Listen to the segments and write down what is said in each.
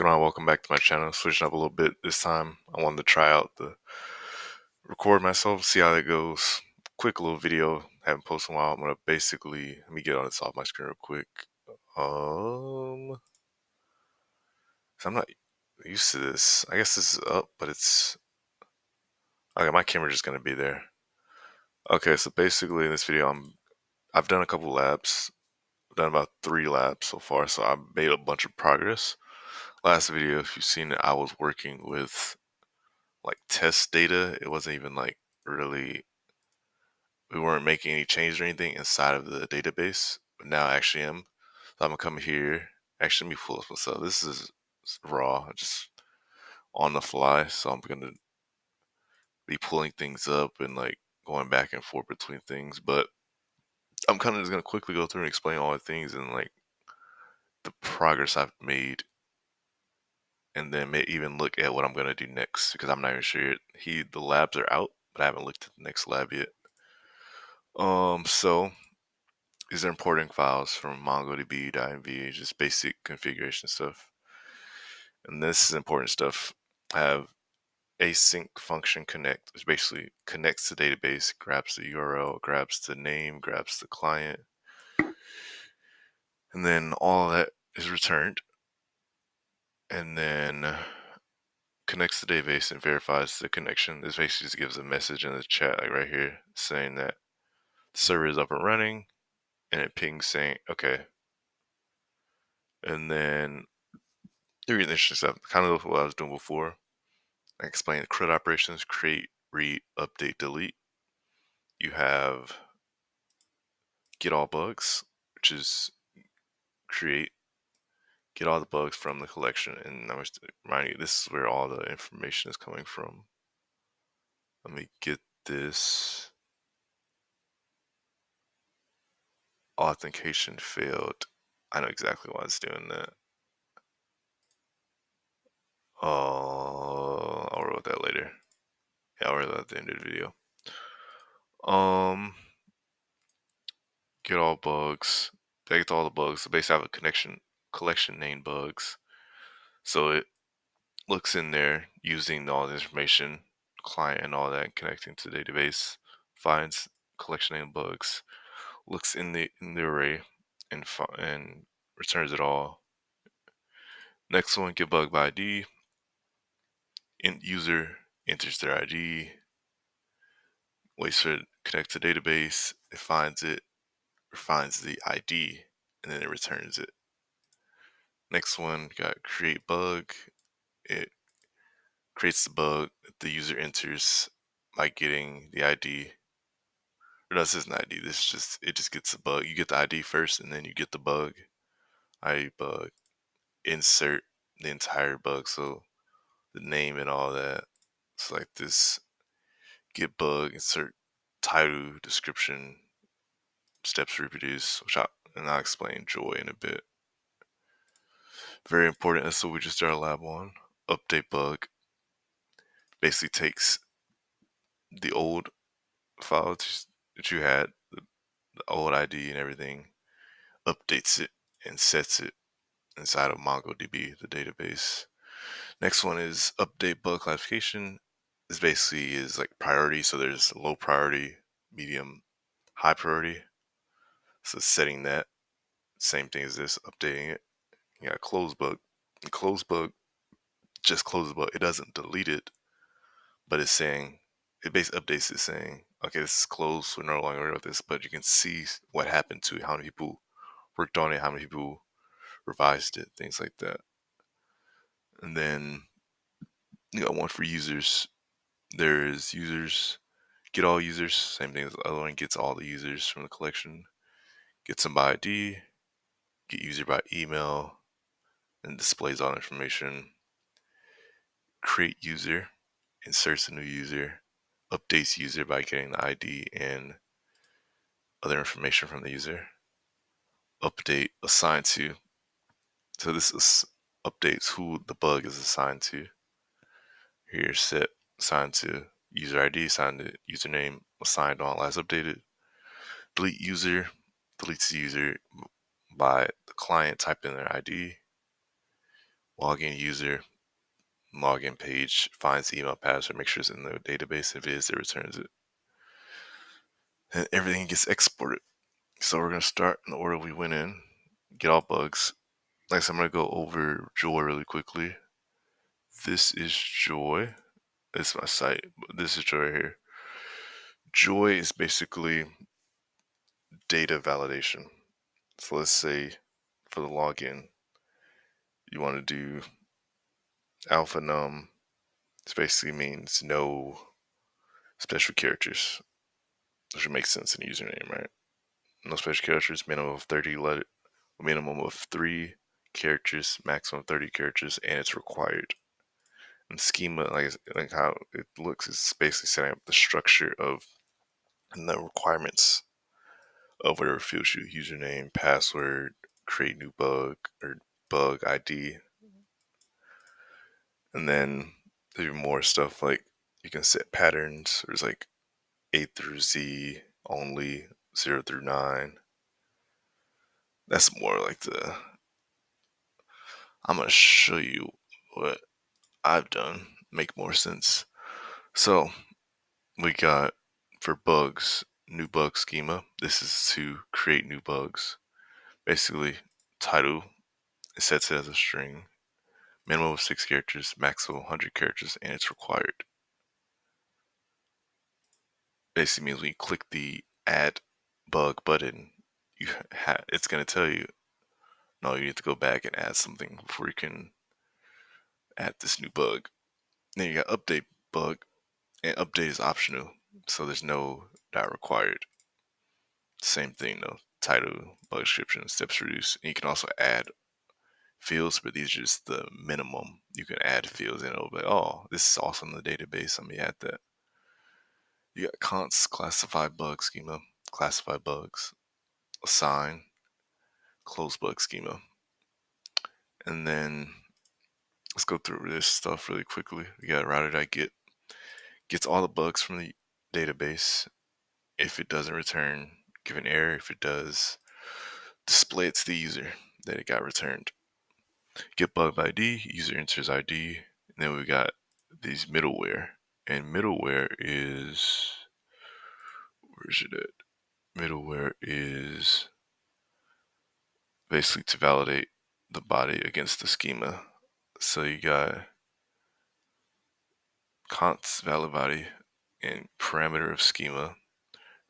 going on? Welcome back to my channel. Switching up a little bit this time. I wanted to try out the record myself, see how that goes. Quick little video. Haven't posted in a while. I'm gonna basically let me get on this off my screen real quick. Um, so I'm not used to this. I guess this is up, but it's okay. My camera's just gonna be there. Okay, so basically in this video, I've done a couple labs. I've done about 3 labs so far, so I've made a bunch of progress. Last video, if you've seen it, I was working with like test data. It wasn't even like really, we weren't making any changes or anything inside of the database, but now I actually am. So I'm gonna come here. Actually, let me pull up what's up. This is raw, just on the fly. So I'm gonna be pulling things up and like going back and forth between things. But I'm kind of just gonna quickly go through and explain all the things and like the progress I've made, and then may even look at what I'm gonna do next because I'm not even sure. The labs are out, but I haven't looked at the next lab yet. So these are importing files from MongoDB.env, just basic configuration stuff. And this is important stuff. I have async function connect, which basically connects the database, grabs the URL, grabs the name, grabs the client, and then all that is returned. And then connects the database and verifies the connection. This basically just gives a message in the chat, like right here, saying that the server is up and running, and it pings saying, okay. And then the really interesting stuff, kind of what I was doing before. I explained CRUD operations: create, read, update, delete. You have get all bugs, which is create, get all the bugs from the collection. And I'm just reminding you, this is where all the information is coming from. Let me get this. Authentication failed. I know exactly why it's doing that. I'll worry about that later. Yeah, I'll worry about that at the end of the video. Get all bugs. They get all the bugs. So basically, I have a collection name bugs. So it looks in there using all the information, client and all that, connecting to the database, finds collection name bugs, looks in the array, and returns it all. Next one, get bug by ID. User enters their ID, waits for it to connect to database, it finds it, finds the ID, and then it returns it. Next one, got create bug. It creates the bug that the user enters by getting the ID. Or no, this isn't ID. It just gets the bug. You get the ID first, and then you get the bug. ID bug. Insert the entire bug, so the name and all that. It's like this. Get bug. Insert title, description, steps reproduce, and I'll explain joy in a bit. Very important. That's what we just started lab on. Update bug. Basically takes the old file that you had, the old ID and everything, updates it and sets it inside of MongoDB, the database. Next one is update bug classification. This basically is like priority. So there's low priority, medium, high priority. So setting that, same thing as this, updating it. You got close bug. The close bug just closes the bug. It doesn't delete it, but it's saying, it basically updates it saying, okay, this is closed. We're no longer worried about this, but you can see what happened to it, how many people worked on it, how many people revised it, things like that. And then you got one for users. There's users, get all users, same thing as the other one, gets all the users from the collection, gets them by ID, get user by email, and displays all the information. Create user, inserts a new user, updates user by getting the ID and other information from the user. Update assigned to. So this is updates who the bug is assigned to. Here set assigned to user ID, assigned to username, assigned on last updated. Delete user, deletes the user by the client typed in their ID. login user, login page, finds the email password, make sure it's in the database. If it is, it returns it. And everything gets exported. So we're gonna start in the order we went in, get all bugs. Next, I'm gonna go over Joy really quickly. This is Joy. It's my site, but this is Joy right here. Joy is basically data validation. So let's say for the login, you want to do alpha num. This basically means no special characters, which would make sense in a username, right? No special characters, minimum of 3 characters, maximum of 30 characters, and it's required. And schema, like how it looks, is basically setting up the structure of and the requirements of whatever fields you username, password, create new bug or bug ID, and then there's more stuff like you can set patterns. There's like A through Z only, 0 through 9. That's more like the. I'm gonna show you what I've done make more sense. So we got for bugs, new bug schema. This is to create new bugs. Basically, title it sets it as a string, minimum of 6 characters, maximum 100 characters, and it's required. Basically means when you click the add bug button, it's gonna tell you no, you need to go back and add something before you can add this new bug. Then you got update bug, and update is optional, so there's no not required. Same thing though. Title, bug description, steps reduced. And you can also add fields, but these are just the minimum. You can add fields and it'll be like, oh, this is also in the database. Let me add that. You got const classify bug schema, classify bugs, assign, close bug schema. And then let's go through this stuff really quickly. We got router.get gets all the bugs from the database. If it doesn't return, give an error. If it does, display it to the user that it got returned. Get bug ID, user enters ID, and then we got these middleware. And middleware is where's it at? Middleware is basically to validate the body against the schema. So you got const valid body and parameter of schema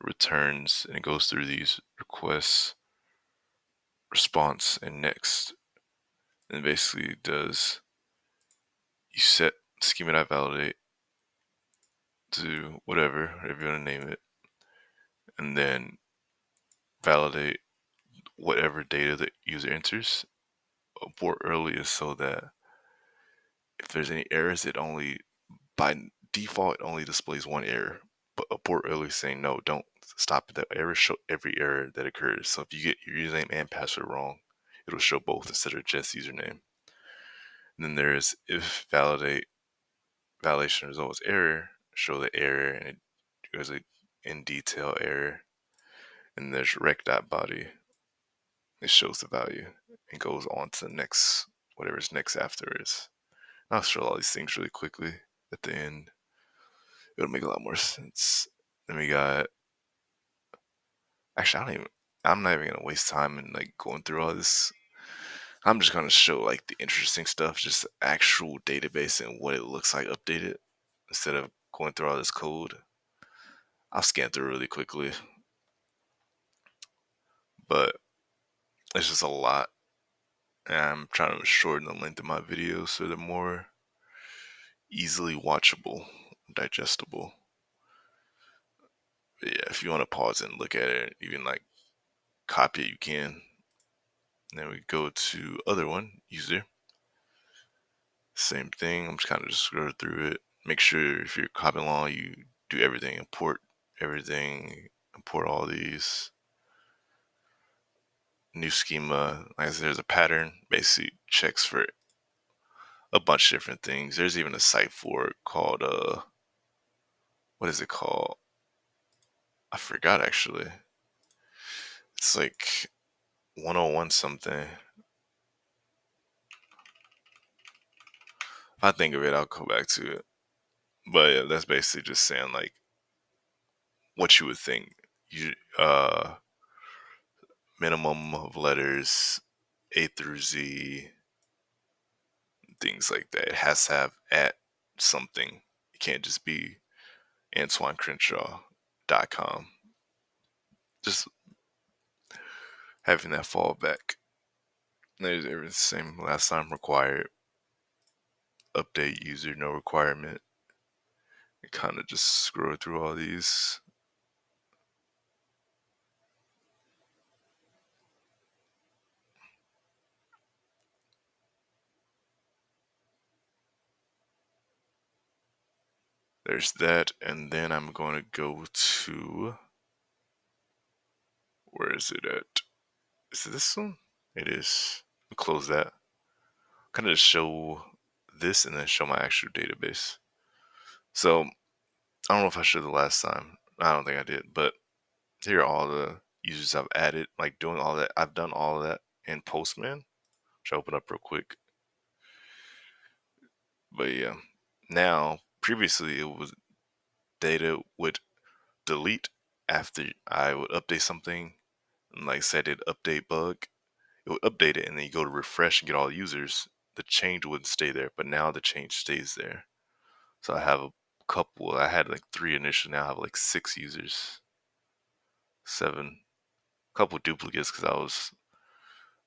returns, and it goes through these requests, response, and next. And basically does you set schema.validate to whatever you want to name it, and then validate whatever data the user enters. Abort early is so that if there's any errors, it only by default it only displays one error. But abort early is saying no, don't stop at that error. Show every error that occurs. So if you get your username and password wrong, it'll show both instead of just username. And then there's if validation results error, show the error, and it goes a in detail error. And there's rec.body. It shows the value and goes on to the next whatever's next afterwards. I'll show all these things really quickly at the end. It'll make a lot more sense. Then we got actually I'm not even gonna waste time in like going through all this. I'm just gonna show like the interesting stuff, just the actual database and what it looks like updated instead of going through all this code. I'll scan through really quickly, but it's just a lot. And I'm trying to shorten the length of my videos so they're more easily watchable, digestible. But yeah, if you want to pause and look at it, even like copy it, you can. And then we go to other one, user. Same thing. I'm just kind of just scroll through it. Make sure if you're copying along, you do everything, import everything, import all these. New schema. Like I said, there's a pattern. Basically checks for a bunch of different things. There's even a site for it called what is it called? I forgot actually. It's like 101 something. I think of it, I'll go back to it. But yeah, that's basically just saying like what you would think. You minimum of letters A through Z, things like that. It has to have at something. It can't just be AntoineCrenshaw.com. Just having that fallback. There's everything same last time required. Update user, no requirement. And kind of just scroll through all these. There's that, and then I'm going to go to, where is it at? Is it this one? It is. Close that. Kind of just show this and then show my actual database. So I don't know if I showed the last time. I don't think I did, but here are all the users I've added, like doing all that. I've done all of that in Postman, which I open up real quick. But yeah, now previously it was data would delete after I would update something, and like say I did update bug, it would update it, and then you go to refresh and get all the users. The change wouldn't stay there, but now the change stays there. So I have a couple. I had like 3 initially. Now I have like 6 users, 7, couple duplicates because I was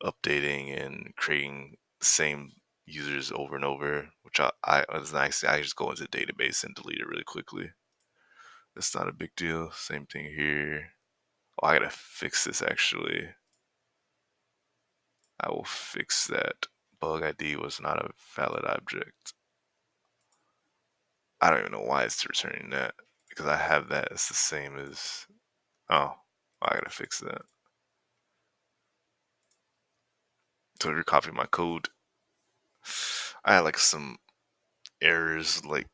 updating and creating the same users over and over, which I was nice. I just go into the database and delete it really quickly. That's not a big deal. Same thing here. Oh, I gotta fix this actually. I will fix that. Bug ID was not a valid object. I don't even know why it's returning that because I have that as the same as. Oh, I gotta fix that. So you're copying my code. I had like some errors, like,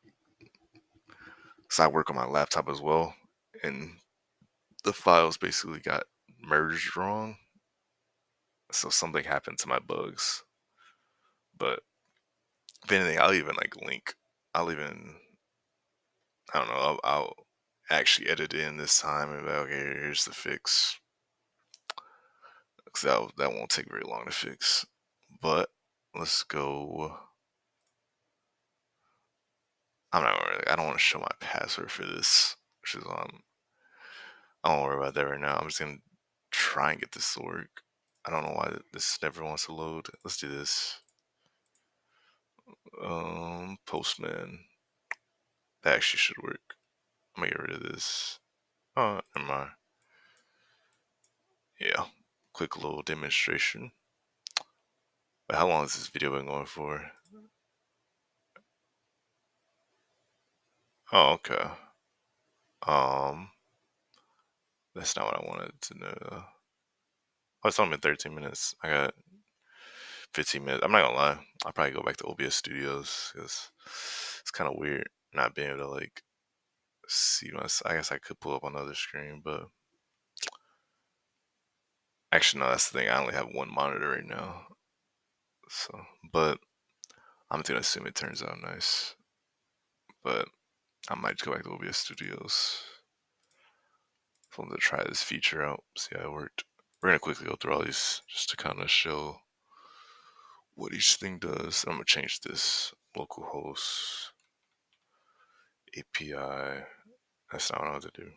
so I work on my laptop as well, and the files basically got merged wrong. So something happened to my bugs. But if anything, I'll even like link. I'll even, I don't know. I'll actually edit it in this time and be like, okay, here's the fix. Because that won't take very long to fix. But let's go. I'm not really. I don't want to show my password for this, which is I don't worry about that right now. I'm just gonna try and get this to work. I don't know why this never wants to load. Let's do this. Postman. That actually should work. I'm gonna get rid of this. Oh, never mind. Yeah. Quick little demonstration. But how long has this video been going for? Oh, okay. Um, that's not what I wanted to know. Oh, it's only been 13 minutes. I got 15 minutes. I'm not gonna lie. I'll probably go back to OBS Studios because it's kind of weird not being able to like see my. I guess I could pull up on the other screen, but actually, no. That's the thing. I only have one monitor right now. So, but I'm gonna assume it turns out nice. But I might just go back to OBS Studios. So I'm gonna try this feature out, see how it worked. We're gonna quickly go through all these just to kind of show what each thing does. I'm gonna change this localhost API. That's not what I want to do.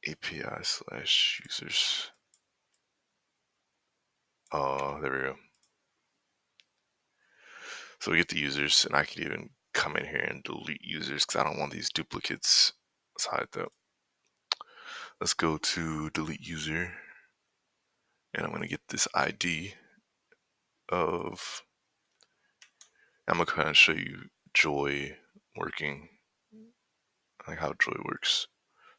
API/users. Oh, there we go. So we get the users, and I could even come in here and delete users because I don't want these duplicates. Let's hide that. Let's go to delete user, and I'm gonna get this ID of. I'm gonna kind of show you Joy working, like how Joy works.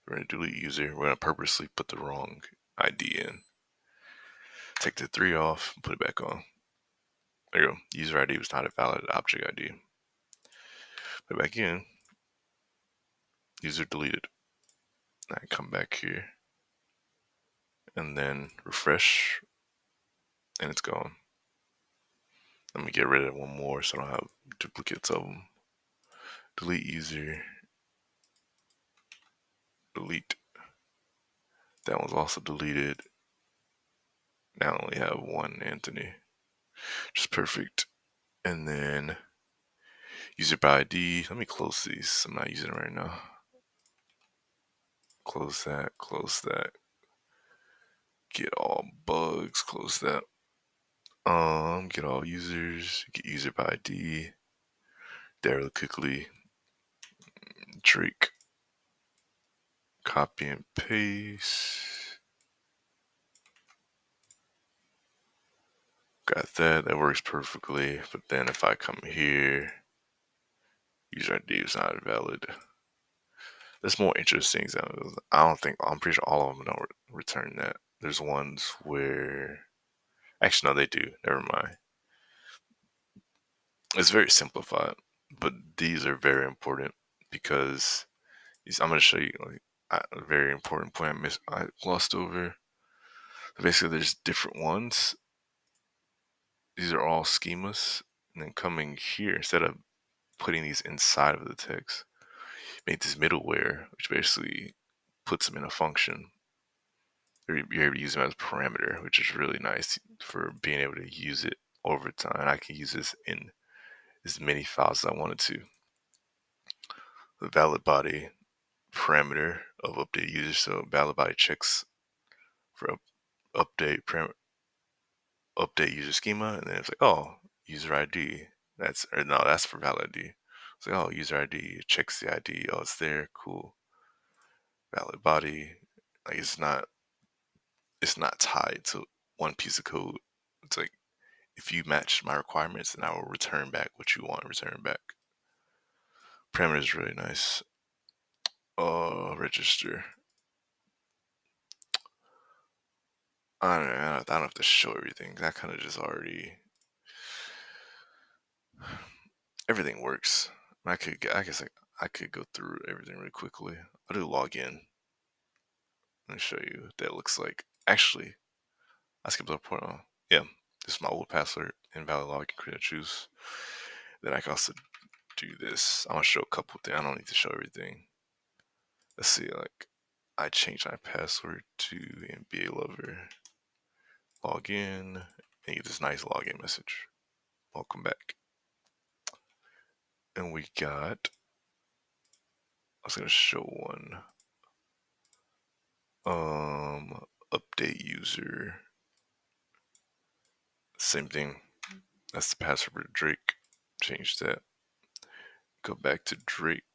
We're gonna delete user. We're gonna purposely put the wrong ID in. Take the 3 off, and put it back on. There you go. User ID was not a valid object ID. Put it back in. User deleted. I come back here and then refresh, and it's gone. Let me get rid of one more so I don't have duplicates of them. Delete user. Delete. That one's also deleted. Now I only have one Anthony. Just perfect. And then user by ID. Let me close these. I'm not using it right now. Close that. Close that. Get all bugs. Close that. Get all users. Get user by ID. There really quickly. Drake. Copy and paste. Got that. That works perfectly. But then if I come here, user ID is not valid. There's more interesting things. I'm pretty sure all of them don't return that. There's ones where, actually, no, they do. Never mind. It's very simplified, but these are very important because I'm going to show you like a very important point I glossed over. So basically, there's different ones. These are all schemas, and then coming here, instead of putting these inside of the text, make this middleware, which basically puts them in a function. You're able to use them as a parameter, which is really nice for being able to use it over time. I can use this in as many files as I wanted to. The valid body parameter of update user. So valid body checks for update user schema, and then it's like, oh, user ID. That's for valid ID. It's like, oh, user ID. It checks the ID. Oh, it's there. Cool. Valid body. Like it's not tied to one piece of code. It's like if you match my requirements, then I will return back what you want to return back. Parameter is really nice. Register. I don't have to show everything. That kind of just already everything works. I guess I could go through everything really quickly. I'll do login and show you what that looks like. Actually, I skipped the point. Yeah, this is my old password. Invalid login credentials. Then I can also do this. I'm gonna show a couple things. I don't need to show everything. Let's see. Like, I changed my password to NBA Lover. Log in and get this nice login message. Welcome back. And we got. I was gonna show one. Update user. Same thing. That's the password for Drake. Change that. Go back to Drake,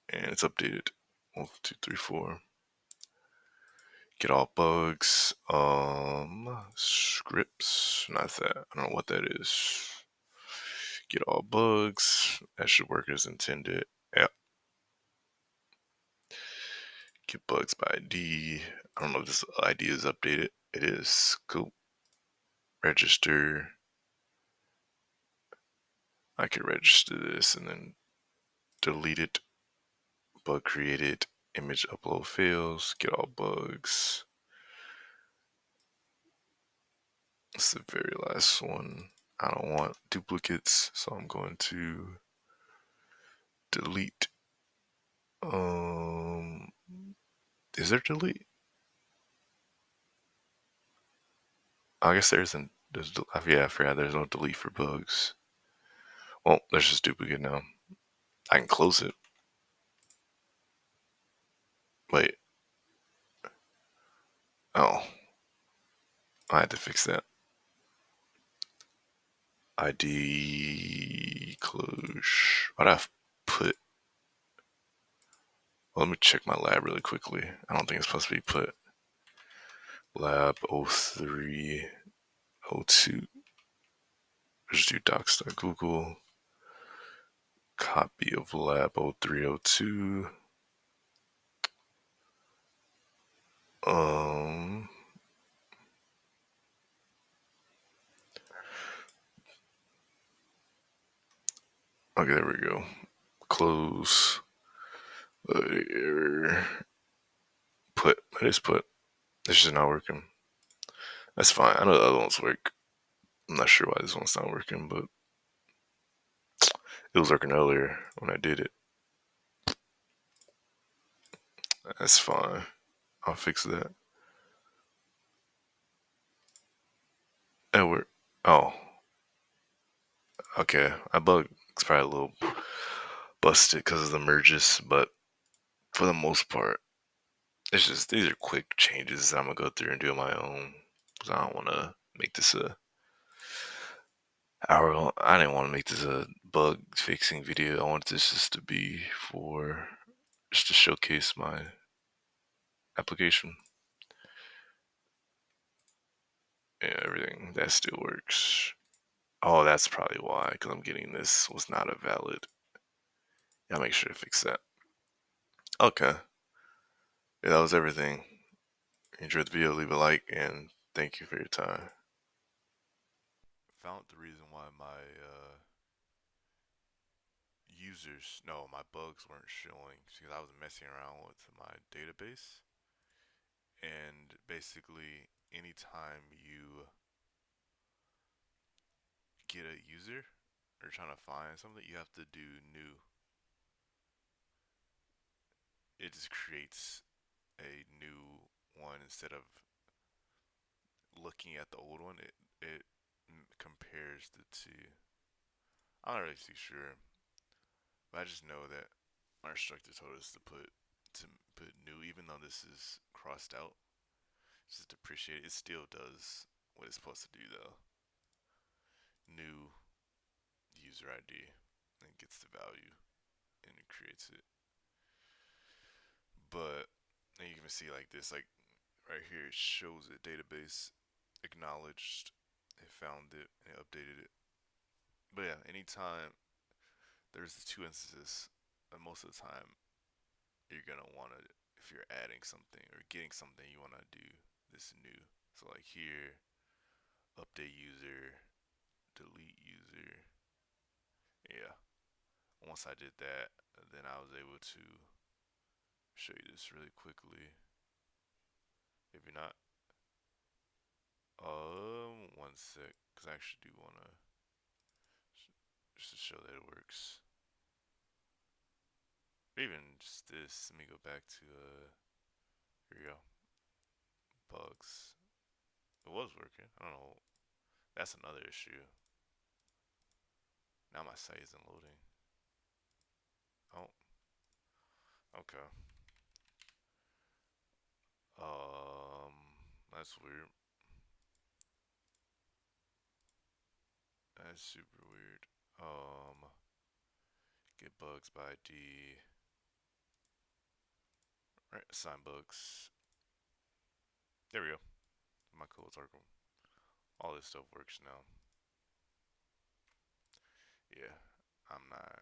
and it's updated. 1, 2, 3, 4. Get all bugs. Scripts. Not that. I don't know what that is. Get all bugs. That should work as intended. Yep. Get bugs by ID. I don't know if this ID is updated. It is. Cool. Register. I could register this and then delete it. Bug created. Image upload fails. Get all bugs. It's the very last one. I don't want duplicates, so I'm going to delete. Is there delete? I guess there's an yeah, I forgot there's no delete for bugs. Well, there's just duplicate now. I can close it. Wait. Oh. I had to fix that. ID close. Why'd I put? Well, let me check my lab really quickly. I don't think it's supposed to be put. Lab 0302. Just do docs.google. Copy of lab 0302. Okay, there we go. Close. Error. Put. That is put. This is not working. That's fine. I know the other ones work. I'm not sure why this one's not working, but It was working earlier when I did it. That's fine. I'll fix that. Edward. Oh, okay. My bug's probably a little busted because of the merges, but for the most part, it's just these are quick changes that I'm gonna go through and do on my own. Cause I don't want to make this a hour. I didn't want to make this a bug fixing video. I wanted this just to be for just to showcase my application. Yeah, everything that still works. Oh, that's probably why. Because I'm getting this was not a valid. I'll make sure to fix that. Okay. Yeah, that was everything. Enjoyed the video, leave a like, and thank you for your time. Found the reason why my my bugs weren't showing because I was messing around with my database. And basically, anytime you get a user or trying to find something, you have to do new. It just creates a new one instead of looking at the old one. It compares the two. I'm not really too sure, but I just know that our instructor told us to put new, even though this is crossed out. Just depreciate it. It still does what it's supposed to do though. New user ID and gets the value and it creates it. But and you can see like this, like right here, it shows it database acknowledged. It found it and it updated it. But yeah, anytime there's the two instances, most of the time you're gonna wanna, if you're adding something or getting something, you wanna do this new. So like here, update user, delete user. Yeah. Once I did that, then I was able to show you this really quickly. If you're not, one sec, because I actually do wanna just to show that it works. Or even just this. Let me go back to here we go. Bugs. It was working. I don't know. That's another issue. Now my site isn't loading. Oh, okay. Um, that's weird. That's super weird. Get bugs by ID. Right, assign bugs. There we go. My code's article. All this stuff works now. Yeah, I'm not